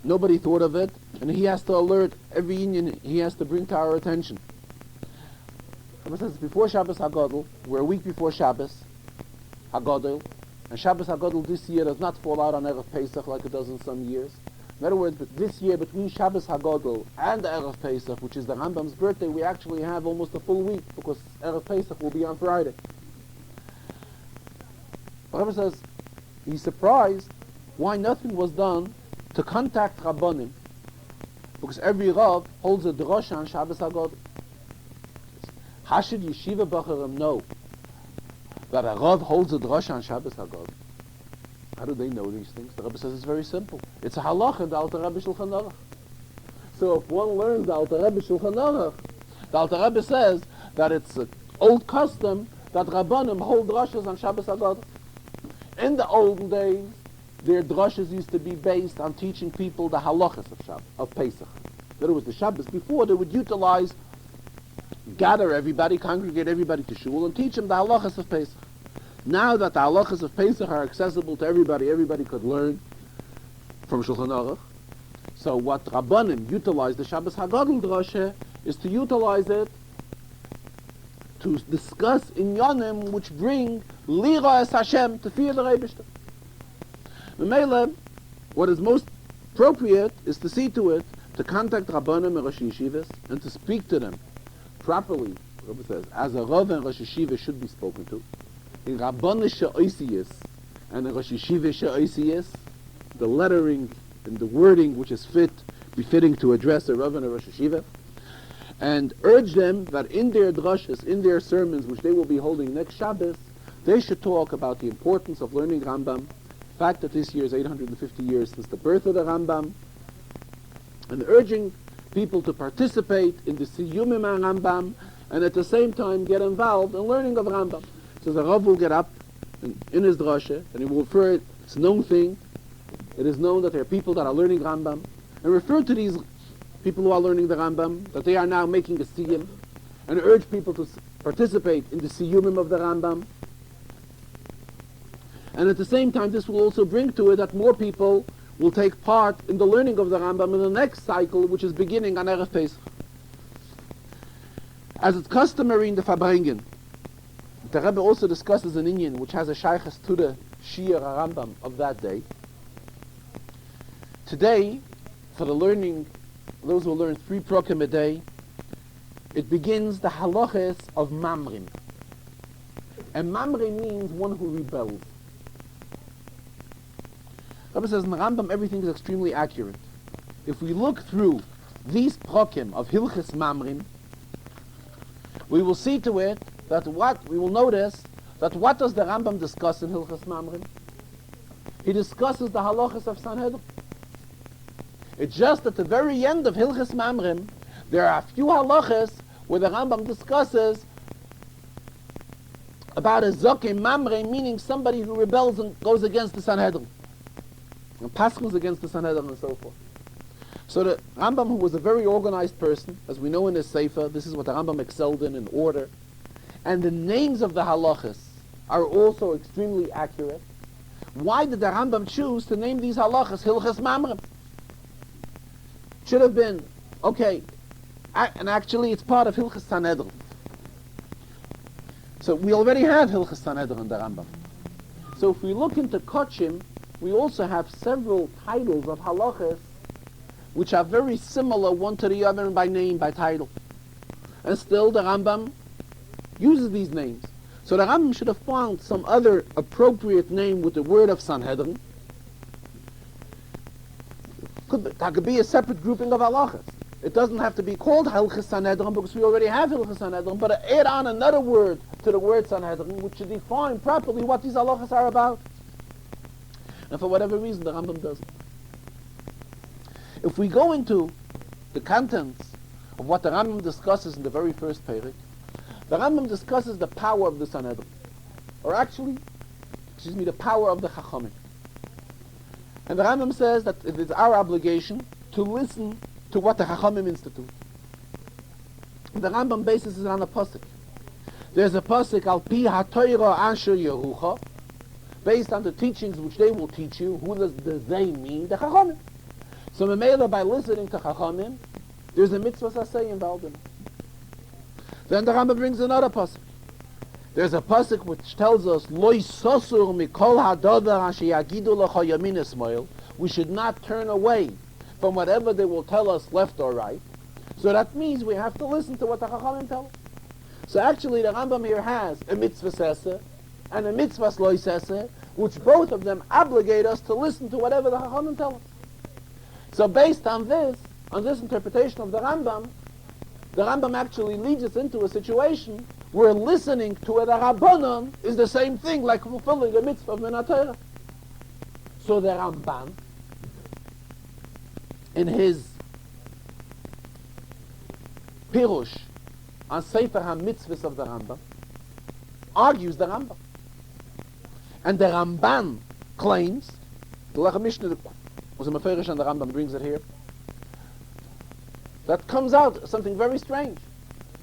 nobody thought of it, and he has to alert every union he has to bring to our attention. It says before Shabbos HaGadol, we're a week before Shabbos HaGadol, and Shabbos HaGadol this year does not fall out on Erev Pesach like it does in some years. In other words, but this year between Shabbos HaGadol and Erev Pesach, which is the Rambam's birthday, we actually have almost a full week, because Erev Pesach will be on Friday. The Rebbe says he's surprised why nothing was done to contact Rabbanim, because every Rav holds a drosha on Shabbos HaGadol. How should Yeshiva Bacharim know that a Rav holds a drosha on Shabbos HaGadol? How do they know these things? The Rebbe says it's very simple. It's a halach in the Alter Rebbe Shulchan Aruch. So if one learns the Alter Rebbe Shulchan Aruch, the Alter Rebbe says that it's an old custom that Rabbanim hold droshas on Shabbos HaGadol. In the olden days, their drushes used to be based on teaching people the halachas of Pesach. In other words, the Shabbos before, they would gather everybody, congregate everybody to shul, and teach them the halachas of Pesach. Now that the halachas of Pesach are accessible to everybody could learn from Shulchan Aruch. So what Rabbanim utilize the Shabbos HaGadol drasha is to utilize it to discuss inyanim which bring lira es Hashem, to fear the Rebishter. Memele, what is most appropriate is to see to it, to contact Rabbanim and Rosh Yeshivas, and to speak to them properly, Rabbi says, as a Rav and Rosh Yeshiva should be spoken to. In Rabbanim she'oisiyas and in Rosh Yeshiva she'oisiyas, the lettering and the wording which is befitting to address a Rav and a Rosh Yeshiva, and urge them that in their drashas, in their sermons, which they will be holding next Shabbos, They should talk about the importance of learning Rambam, the fact that this year is 850 years since the birth of the Rambam, and urging people to participate in the Siyumim Rambam, and at the same time get involved in learning of Rambam. So the Rav will get up in his drasha, and he will refer it, it's a known thing, it is known that there are people that are learning Rambam, and refer to these people who are learning the Rambam, that they are now making a Siyum, and urge people to participate in the Siyumim of the Rambam. And at the same time, this will also bring to it that more people will take part in the learning of the Rambam in the next cycle, which is beginning on Erev Pesach. As it's customary in the Farbrengen, the Rebbe also discusses an inyan which has a shaykhs to the Shir Rambam of that day. Today, for the learning, those who learn 3 prokim a day, it begins the halachas of Mamrim. And Mamrim means one who rebels. Rebbe says in the Rambam everything is extremely accurate. If we look through these prokim of Hilchas Mamrim, we will see to it that we will notice that what does the Rambam discuss in Hilchas Mamrim? He discusses the halachas of Sanhedrin. It's just at the very end of Hilchas Mamrim, there are a few halachas where the Rambam discusses about a Zokim Mamrim, meaning somebody who rebels and goes against the Sanhedrin, and paschals against the Sanhedrin and so forth. So the Rambam, who was a very organized person, as we know in his Sefer, this is what the Rambam excelled in order, and the names of the halachas are also extremely accurate. Why did the Rambam choose to name these halachas Hilchas Mamrim? Should have been, okay, and actually it's part of Hilchas Sanhedrin. So we already have Hilchas Sanhedrin in the Rambam. So if we look into Kochim, we also have several titles of halachas which are very similar one to the other by name, by title. And still the Rambam uses these names. So the Rambam should have found some other appropriate name with the word of Sanhedrin. That could be a separate grouping of halachas. It doesn't have to be called Hilchas Sanhedrin because we already have Hilchas Sanhedrin, but add on another word to the word Sanhedrin which should define properly what these halachas are about. And for whatever reason, the Rambam doesn't. If we go into the contents of what the Rambam discusses in the very first Perek, the Rambam discusses the power of the Sanhedrin, or actually, the power of the Chachamim. And the Rambam says that it is our obligation to listen to what the Chachamim institute. And the Rambam bases it on a pasuk. There's a pasuk al pi ha'toira asher yehucha, based on the teachings which they will teach you. Who does they mean? The Chachamim. So Memela, by listening to Chachamim, there's a mitzvah saseh involved in it. Then the Rambam brings another pasuk. There's a pasuk which tells us, Lo sosur mikol hadavar asher yagidu lecha yamin esmoil. We should not turn away from whatever they will tell us left or right. So that means we have to listen to what the Chachamim tell us. So actually the Rambam here has a mitzvah saseh and a mitzvah lo saseh, which both of them obligate us to listen to whatever the Chachamim tell us. So based on this interpretation of the Rambam actually leads us into a situation where listening to a Rabbanon is the same thing like fulfilling a mitzvah of Minat Torah. So the Ramban, in his Pirush on Sefer HaMitzvahs of the Rambam, argues the Rambam. And the Ramban claims, the Lechem Mishnah was a Meferish and the Rambam brings it here, that comes out something very strange.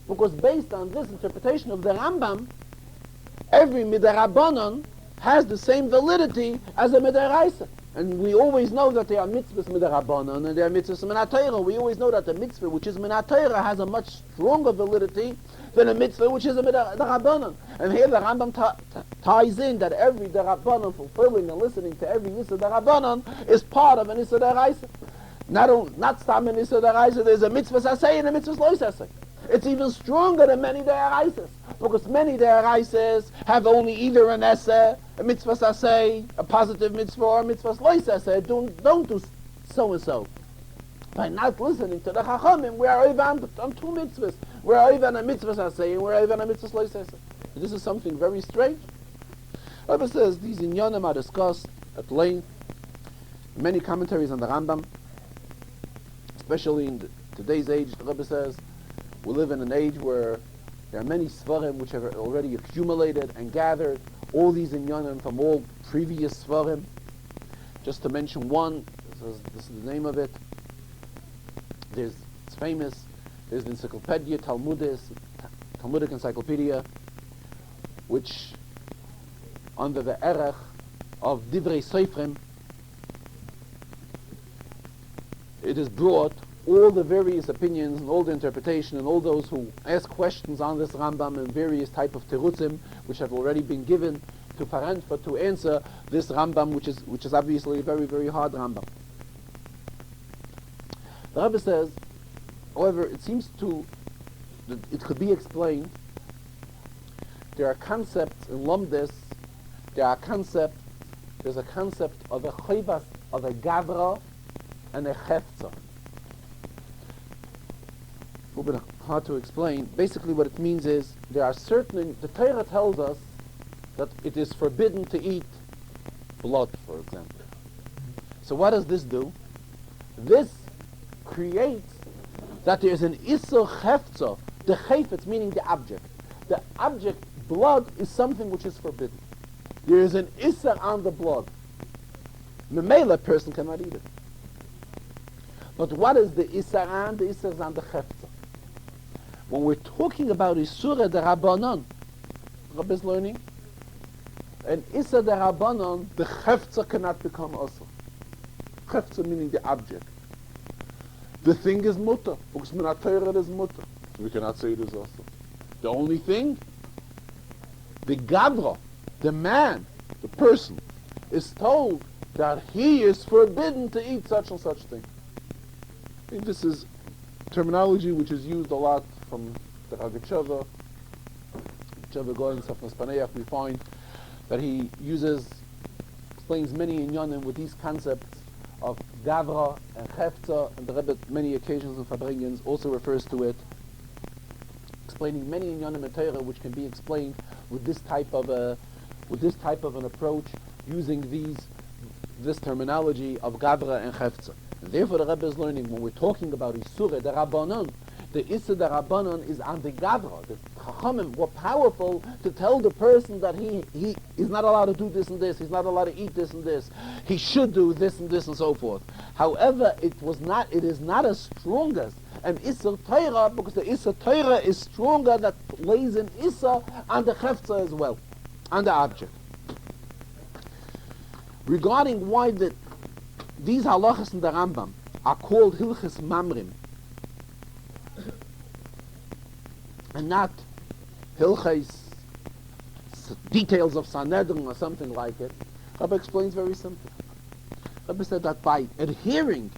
Because based on this interpretation of the Rambam, every Midrabanon has the same validity as a Midaraisa. And we always know that there are mitzvahs Midarabanon and there are mitzvahs Minat Torah. We always know that the mitzvah which is Minat Torah has a much stronger validity than a mitzvah which is a Midarabanon. And here the Rambam ties in that every Darabanon fulfilling and listening to every Yisra Darabanon is part of an Yisra Daraisa. Not Stam an Yisra Daraisa, there's a mitzvah Saseh and a mitzvah Lo Saseh. It's even stronger than many Daraisas, because many Daraisas have only either an Eseh, a mitzvah Saseh, a positive mitzvah, or a mitzvah Lo Saseh. Don't do so-and-so. By not listening to the Chachamim, we are over on 2 mitzvahs. We're over on a mitzvah Saseh, and we're over on a mitzvah Lo Saseh. This is something very strange. Rebbe says these inyanim are discussed at length in many commentaries on the Rambam, especially in today's age. The Rebbe says we live in an age where there are many svarim which have already accumulated and gathered all these inyanim from all previous svarim. Just to mention one, this is the name of it. It's famous. There's the encyclopedia, Talmudic encyclopedia, which under the erech of Divrei Seifrim, it has brought all the various opinions and all the interpretation and all those who ask questions on this Rambam and various type of terutzim which have already been given to answer this Rambam, which is obviously a very, very hard Rambam. The Rebbe says, however, it seems that it could be explained. There are concepts in Lomdes. There's a concept of a chayvas, of a gavra, and a chefza. A little bit hard to explain. Basically what it means is, the Torah tells us that it is forbidden to eat blood, for example. So what does this do? This creates that there is an isur chefza, the chayfetz meaning the object. The object, blood, is something which is forbidden. There is an isur on the blood. Memela, a person cannot eat it. But what is the isur on? The isur is on the chefza. When we're talking about isura de rabbanon, Rabbi is learning, and isur de rabbanon, the chefza cannot become asur. Chefza meaning the object. The thing is mutter, because minat Torah is mutter. We cannot say it is asur. The only thing, the gavra, the man, the person, is told that he is forbidden to eat such and such thing. I think this is terminology which is used a lot from the Ragachava. Chava Goyen Safnas Paneach, we find that he explains many inyanim with these concepts of gavra and chefza, and the Rebbe many occasions in Farbrengen also refers to it, explaining many inyanim in Torah which can be explained with this type of an approach, using this terminology of gavra and chefza. And therefore the Rebbe is learning, when we're talking about Isure, the Rabbanon, the Isur the Rabbanon is on the gavra. The Chachamim were powerful to tell the person that he is not allowed to do this and this, he's not allowed to eat this and this, he should do this and this and so forth. However, it is not as strong as an Isur Torah, because the Isur Torah is stronger, that lays an Isur on the Chefza as well, on the object. Regarding why these halachas in the Rambam are called Hilchas Mamrim and not Hilchas details of Sanhedrin or something like it, Rabbi explains very simply. Rabbi said that by adhering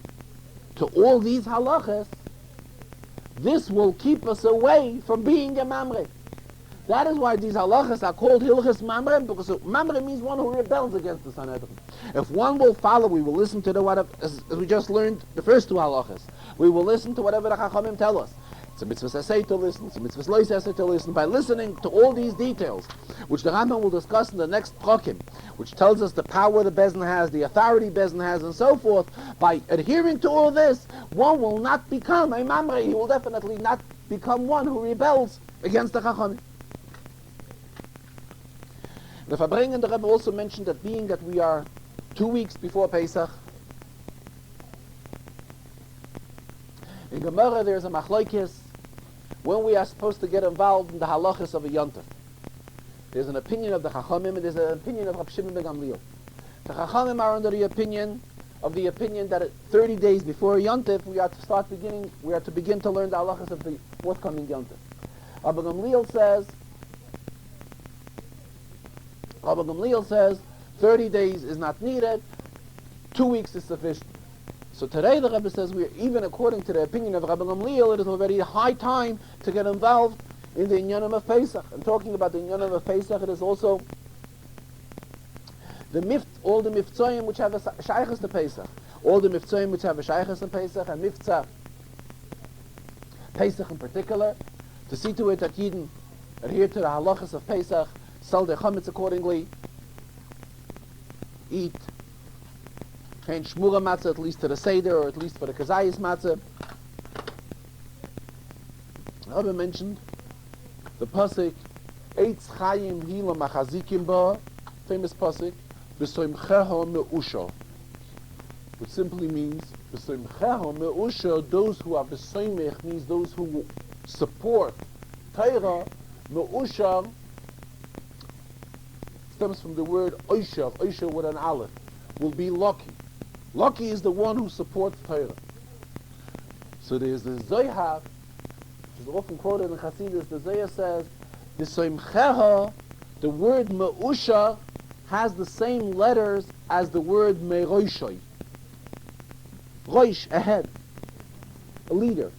to all these halachas, this will keep us away from being a Mamre. That is why these halachas are called Hilchas Mamre, because Mamre means one who rebels against the Sanhedrin. If one will follow, we will listen to as we just learned the first two halachas. We will listen to whatever the Chachamim tell us. It's a mitzvah say to listen, it's a mitzvah lo say to listen. By listening to all these details, which the Rambam will discuss in the next prokim, which tells us the power the Bezdin has, the authority Bezdin has, and so forth, by adhering to all this, one will not become a Mamre. He will definitely not become one who rebels against the Chachamim. The Farbrengen, the Rebbe also mentioned that being that we are 2 weeks before Pesach, in Gemara there is a machlokes when we are supposed to get involved in the halachas of a yontif. There's an opinion of the Chachamim and there's an opinion of Rab Shimon ben Gamliel. The Chachamim are under the opinion that at 30 days before a yontif we are to begin to learn the halachas of the forthcoming yontif. Rabbi Gamliel says 30 days is not needed, 2 weeks is sufficient. So today the Rebbe says, even according to the opinion of Rabbi Gamliel, it is already high time to get involved in the Inyanim of Pesach. And talking about the Inyanim of Pesach, it is also all the Miftzayim which have a Shaychus to Pesach. All the Miftzayim which have a Shaychus to Pesach, and Miftzah Pesach in particular, to see to it that Yidden adhere to the halachas of Pesach, sell their chametz accordingly, eat kein shmura matzah, at least to the seder, or at least for the kazayis matzah. Rabbi mentioned the pasuk Eitz Chayim Hila Machazikim Ba, famous pasuk, B'soimcheha Me'usha, which simply means B'soimcheha Me'usha, those who are B'soimech, means those who support Torah. Me'usha stems from the word Oisha, Oisha with an aleph, will be lucky. Lucky is the one who supports Torah. So there's the Zohar, which is often quoted in Chassidus. The Zohar says, the word Me'usha has the same letters as the word Me'roishoy. Roish, a head, a leader.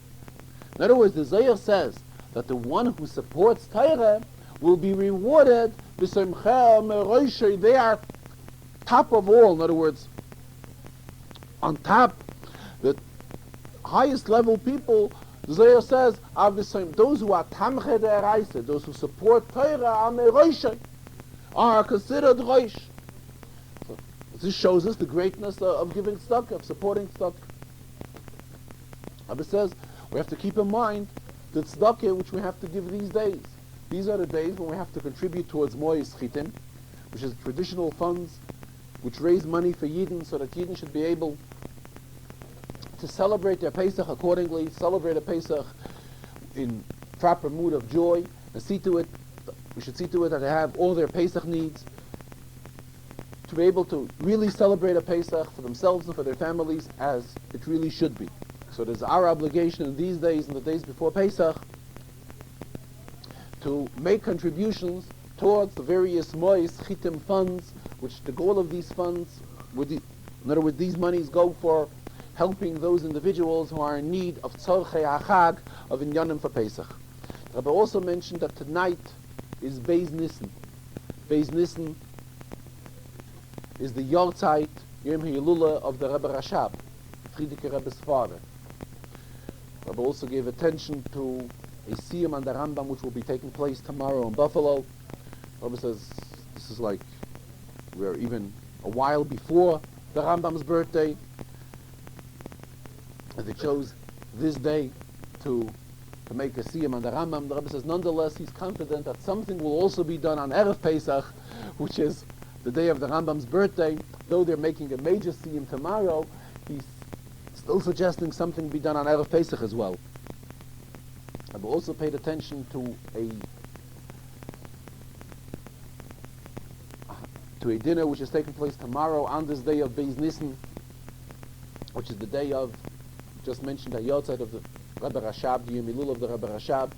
In other words, the Zohar says that the one who supports Torah will be rewarded. They are top of all. In other words, on top, the highest level people, the Zohar says, are the same. Those who are tamche de'araisa, those who support Torah, are considered roish. So this shows us the greatness of giving tzedakah, of supporting tzedakah. Rabbi says we have to keep in mind the tzedakah which we have to give these days. These are the days when we have to contribute towards moyes chitim, which is traditional funds which raise money for Yidden so that Yidden should be able to celebrate their Pesach accordingly, celebrate a Pesach in proper mood of joy, and see to it, we should see to it that they have all their Pesach needs, to be able to really celebrate a Pesach for themselves and for their families as it really should be. So there's our obligation in these days and the days before Pesach to make contributions towards the various mois chitim funds, which the goal of these funds, in other words, these monies go for helping those individuals who are in need of tzorchei hachag, of inyanim for Pesach. Rabbi also mentioned that tonight is Beis Nissen. Beis Nissen is the Yortzeit, Yom HaYilula of the Rebbe Rashab, Friedrich Rebbe's father. Rabbi also gave attention to a siyum on the Rambam which will be taking place tomorrow in Buffalo. Rabbi says this is like we're even a while before the Rambam's birthday, and they chose this day to make a siyum on the Rambam. The Rebbe says nonetheless he's confident that something will also be done on Erev Pesach, which is the day of the Rambam's birthday. Though they're making a major siyum tomorrow, he's still suggesting something be done on Erev Pesach as well. I've also paid attention to a dinner which is taking place tomorrow on this day of Beis Nissen, which is the day of, just mentioned, the Yotzeit of the Rebbe Rashab, the Yom Elul of the Rebbe Rashab.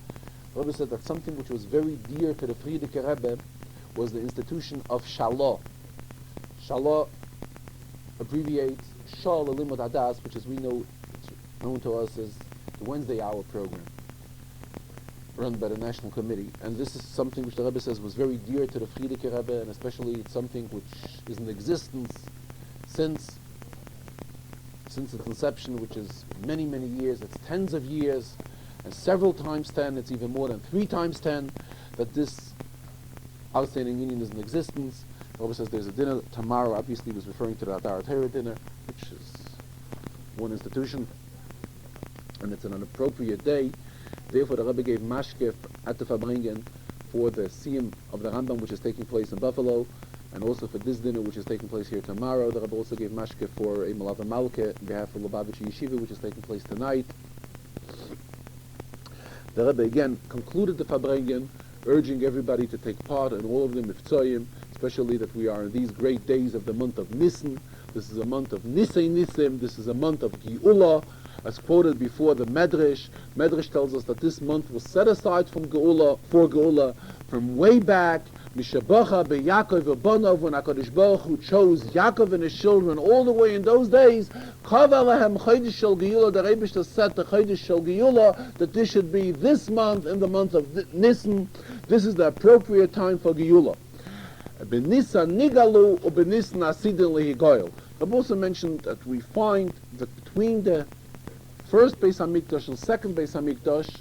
The Rebbe said that something which was very dear to the Friedrich Rebbe was the institution of Shalah. Shalah abbreviates Shal Limud Hadas, which as we know, it's known to us as the Wednesday hour program run by the National Committee. And this is something which the Rebbe says was very dear to the Friedrich Rebbe, and especially it's something which is in existence since its inception, which is many, many years. It's tens of years, and several times 10, it's even more than 3 times 10, that this outstanding union is in existence. The Rebbe says there's a dinner tomorrow. Obviously he was referring to the Adar Torah dinner, which is one institution, and it's an inappropriate day. Therefore, the Rebbe gave mashkef at the Farbrengen for the siyum of the Rambam, which is taking place in Buffalo, and also for this dinner, which is taking place here tomorrow. The Rebbe also gave mashkef for a Malava Malke on behalf of Lubavitcher Yeshiva, which is taking place tonight. The Rebbe again concluded the Farbrengen, urging everybody to take part in all of the miftzayim, especially that we are in these great days of the month of Nisan. This is a month of Nisei Nisim. This is a month of Geula, as quoted before the Medrash. Medrash tells us that this month was set aside from Geula, for Geula, from way back, Mishabacha beYaakov v'Banov, when HaKadosh Baruch Hu chose Yaakov and his children all the way in those days. Kav Alehem Chodesh Shel Geula, the Rebbe set the Chodesh Shel Geula, that this should be this month, in the month of Nisan. This is the appropriate time for Geula. B'Nisan nigalu u'b'Nisan asidin lehigoyel. I've also mentioned that we find that between the first Beis HaMikdash and second Beis HaMikdash,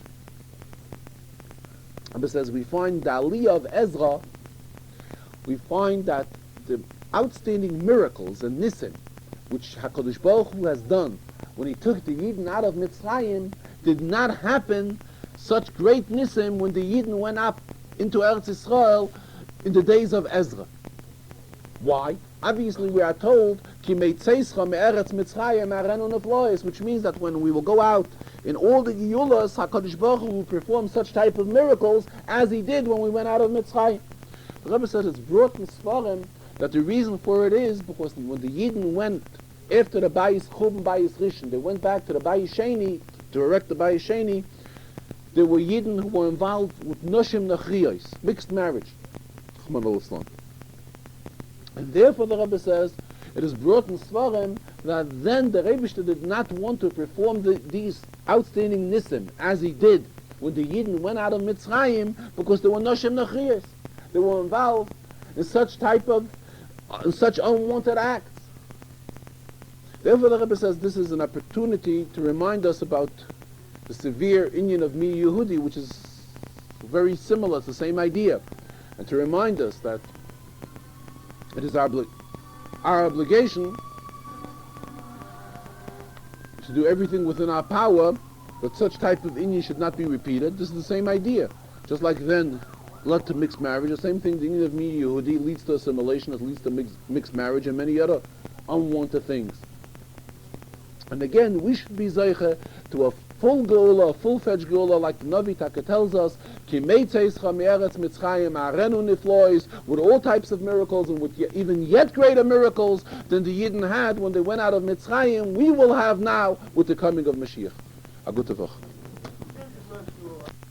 Abba says we find the Aliyah of Ezra, we find that the outstanding miracles and nisim, which HaKadosh Baruch Hu has done when he took the Yidden out of Mitzrayim, did not happen such great nisim when the Yidden went up into Eretz Yisrael in the days of Ezra. Why? Obviously we are told, Ki meitzeischa me'eretz Mitzrayim arenu neflois, which means that when we will go out in all the Geulas, HaKadosh Baruch Hu will perform such type of miracles as he did when we went out of Mitzrayim. The Rebbe says it's brought in Sfarim that the reason for it is because when the Yidden went after the Bayis Chub and Bayis Rishon, they went back to the Bayis Sheni, to erect the Bayis Sheni, there were Yidden who were involved with Noshim Nachriyos, mixed marriage. And therefore the Rebbe says, it is brought in Svarim that then the Rebbe did not want to perform these outstanding nisim as he did when the Yidden went out of Mitzrayim because there were Noshim Nachriyos. They were involved in such unwanted acts. Therefore the Rebbe says this is an opportunity to remind us about the severe inyan of Mi Yehudi, which is very similar, it's the same idea, and to remind us that it is our obligation to do everything within our power, but such type of inyan should not be repeated. This is the same idea. Just like then led to mixed marriage, the same thing, the inyan of Mi Yehudi leads to assimilation, it leads to mixed marriage and many other unwanted things. And again, we should be zeiche to a full geula, a full-fledged geula, like the Navi Taka tells us, Ki meitzeischa me'eretz Mitzrayim arenu niflois, with all types of miracles and with even yet greater miracles than the Yidden had when they went out of Mitzrayim, we will have now with the coming of Mashiach. A gute Woche.